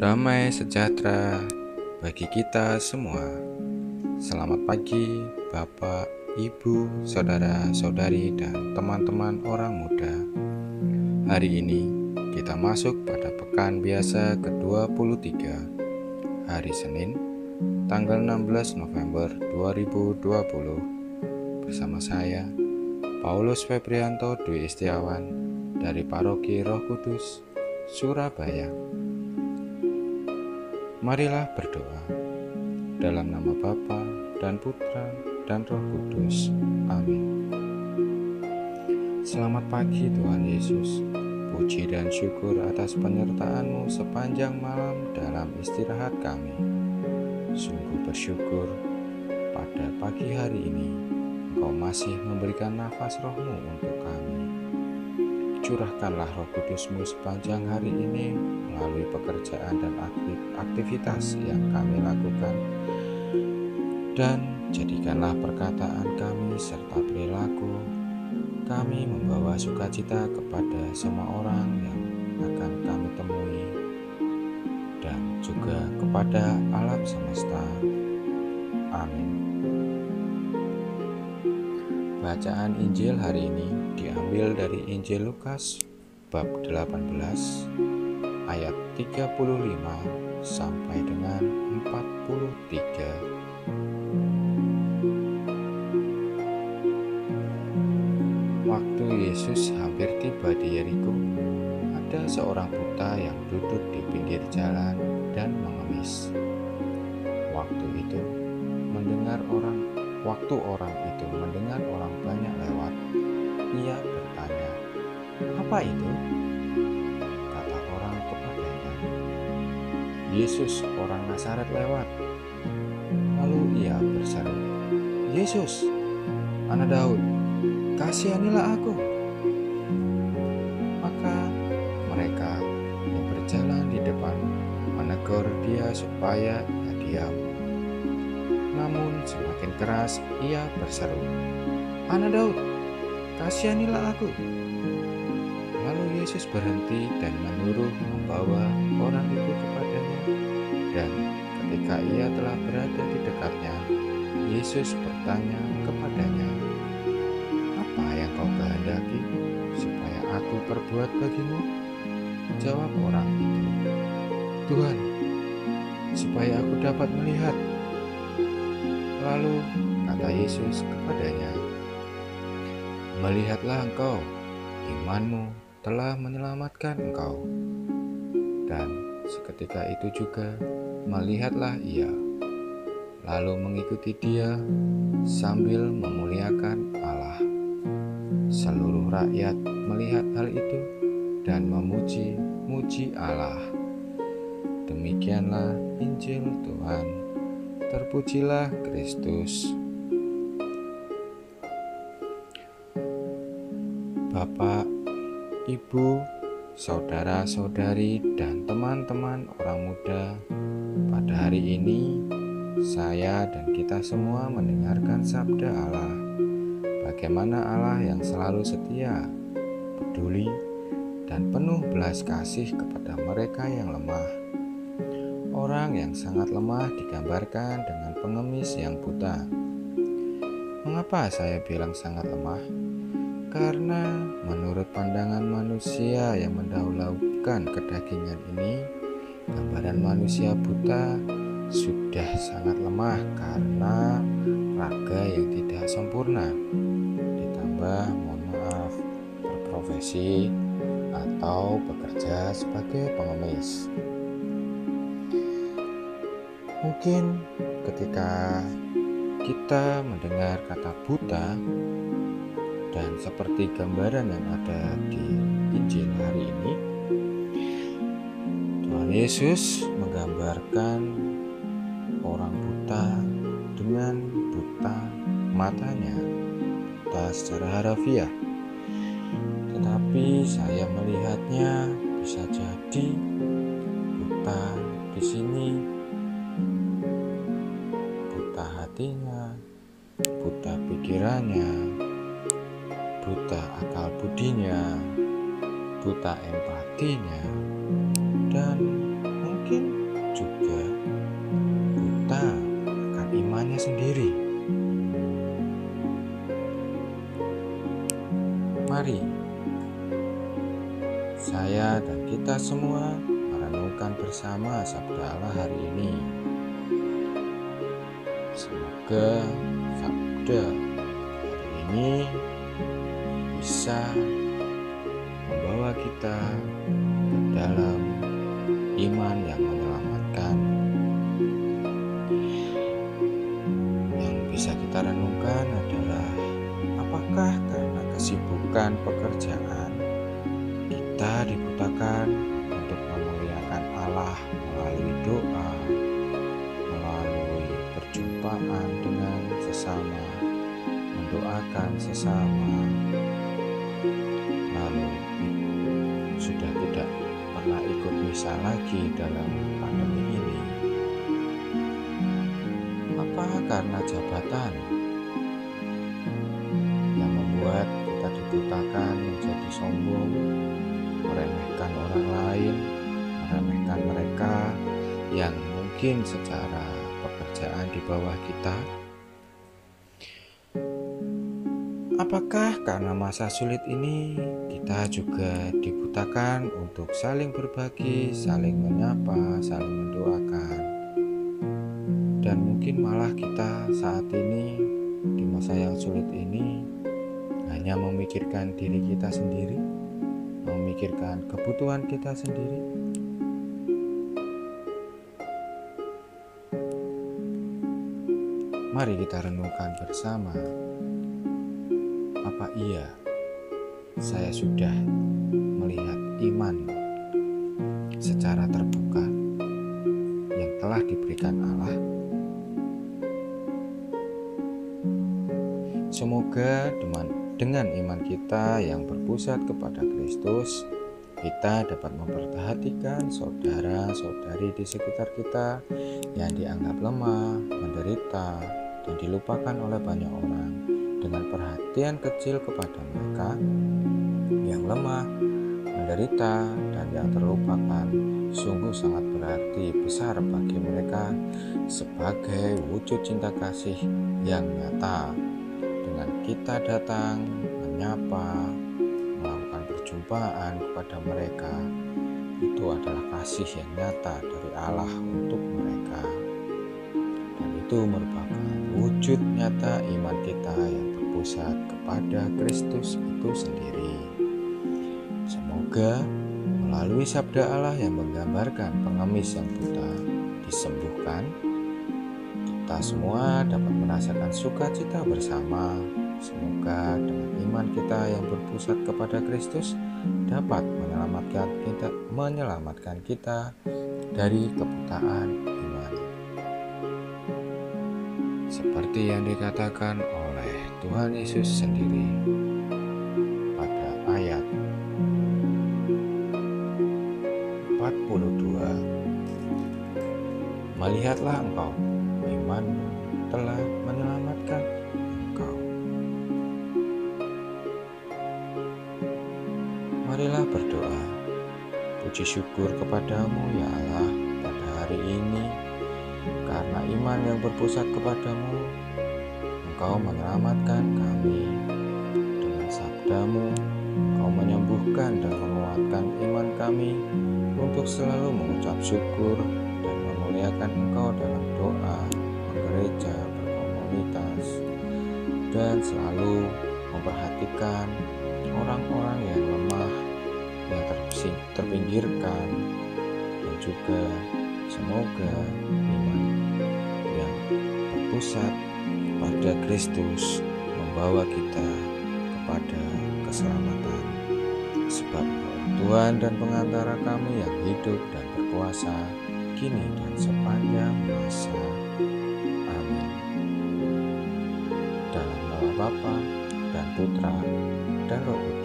Damai sejahtera bagi kita semua. Selamat pagi, Bapak, Ibu, saudara-saudari, dan teman-teman orang muda. Hari ini kita masuk pada pekan biasa ke-23, hari Senin, tanggal 16 November 2020. Bersama saya, Paulus Febrianto Dwi Istiawan dari Paroki Roh Kudus, Surabaya. Marilah berdoa dalam nama Bapa dan Putra dan Roh Kudus. Amin. Selamat pagi Tuhan Yesus. Puji dan syukur atas penyertaan-Mu sepanjang malam dalam istirahat kami. Sungguh bersyukur pada pagi hari ini Engkau masih memberikan nafas Roh-Mu untuk kami. Curahkanlah Roh Kudus-Mu sepanjang hari ini melalui pekerjaan dan aktivitas yang kami lakukan, dan jadikanlah perkataan kami serta perilaku kami membawa sukacita kepada semua orang yang akan kami temui dan juga kepada alam semesta. Amin. Bacaan Injil hari ini diambil dari Injil Lukas bab 18 ayat 35 sampai dengan 43. Waktu Yesus hampir tiba di Yeriko, ada seorang buta yang duduk di pinggir jalan dan mengemis. Waktu orang itu mendengar orang banyak lewat, ia bertanya, "Apa itu?" Kata orang kepadanya, "Yesus orang Nazaret lewat." Lalu ia berseru, "Yesus, Anak Daud, kasihanilah aku." Maka mereka yang berjalan di depan menegur dia supaya ia diam. Namun semakin keras ia berseru, "Anak Daud, kasihanilah aku." Lalu Yesus berhenti dan menyuruh membawa orang itu kepadanya. Dan ketika ia telah berada di dekatnya, Yesus bertanya kepadanya, "Apa yang kau kehendaki supaya aku perbuat bagimu?" Jawab orang itu, "Tuhan, supaya aku dapat melihat." Lalu kata Yesus kepadanya, "Melihatlah engkau, imanmu telah menyelamatkan engkau." Dan seketika itu juga melihatlah ia, lalu mengikuti dia sambil memuliakan Allah. Seluruh rakyat melihat hal itu dan memuji-muji Allah. Demikianlah Injil Tuhan. Terpujilah Kristus. Bapak, Ibu, saudara-saudari, dan teman-teman orang muda, pada hari ini saya dan kita semua mendengarkan sabda Allah. Bagaimana Allah yang selalu setia, peduli, dan penuh belas kasih kepada mereka yang lemah. Orang yang sangat lemah digambarkan dengan pengemis yang buta. Mengapa saya bilang sangat lemah? Karena menurut pandangan manusia yang mendahulukan kedagingan ini, gambaran manusia buta sudah sangat lemah karena raga yang tidak sempurna, ditambah berprofesi atau bekerja sebagai pengemis. Mungkin ketika kita mendengar kata buta dan seperti gambaran yang ada di Injil hari ini, Tuhan Yesus menggambarkan orang buta dengan buta matanya, buta secara harafiah. Tetapi saya melihatnya bisa jadi buta di sini buta hatinya, buta pikirannya, buta akal budinya, buta empatinya, dan mungkin mungkin juga buta akan imannya sendiri. Mari saya dan kita semua merenungkan bersama sabda Allah hari ini. Semoga sabda hari ini bisa membawa kita ke dalam iman yang menyelamatkan. Yang bisa kita renungkan adalah apakah karena kesibukan pekerjaan kita dibutakan untuk memuliakan Allah melalui doa, melalui perjumpaan dengan sesama, mendoakan sesama, lalu sudah tidak pernah ikut misa lagi dalam pandemi ini? Apa karena jabatan yang membuat kita dibutakan menjadi sombong, meremehkan orang lain, meremehkan mereka yang mungkin secara pekerjaan di bawah kita? Apakah karena masa sulit ini kita juga dibutakan untuk saling berbagi, saling menyapa, saling mendoakan? Dan mungkin malah kita saat ini di masa yang sulit ini hanya memikirkan diri kita sendiri, memikirkan kebutuhan kita sendiri. Mari kita renungkan bersama. Apa iya saya sudah melihat iman secara terbuka yang telah diberikan Allah? Semoga dengan iman kita yang berpusat kepada Kristus, kita dapat memperhatikan saudara-saudari di sekitar kita yang dianggap lemah, menderita, dan dilupakan oleh banyak orang. Dengan perhatian kecil kepada mereka yang lemah, menderita, dan yang terlupakan, sungguh sangat berarti besar bagi mereka sebagai wujud cinta kasih yang nyata. Dengan kita datang, menyapa, melakukan perjumpaan kepada mereka, itu adalah kasih yang nyata dari Allah untuk mereka. Dan itu merupakan wujud nyata iman kita yang berpusat kepada Kristus itu sendiri. Semoga melalui sabda Allah yang menggambarkan pengemis yang buta disembuhkan, kita semua dapat merasakan sukacita bersama. Semoga dengan iman kita yang berpusat kepada Kristus dapat menyelamatkan kita dari kebutaan iman. Seperti yang dikatakan oleh Tuhan Yesus sendiri pada ayat 42, melihatlah engkau, imanmu telah menyelamatkan engkau. Marilah berdoa, puji syukur kepadamu ya Allah pada hari ini, karena iman yang berpusat kepadamu, engkau menyelamatkan kami. Dengan sabdamu, engkau menyembuhkan dan menguatkan iman kami untuk selalu mengucap syukur dan memuliakan engkau dalam doa, bergereja, berkomunitas, dan selalu memperhatikan orang-orang yang lemah, yang terpinggirkan, dan juga semoga iman yang berpusat pada Kristus membawa kita kepada keselamatan. Sebab Tuhan dan pengantara kami yang hidup dan berkuasa kini dan sepanjang masa. Amin. Dalam nama Bapa dan Putra dan Roh Kudus.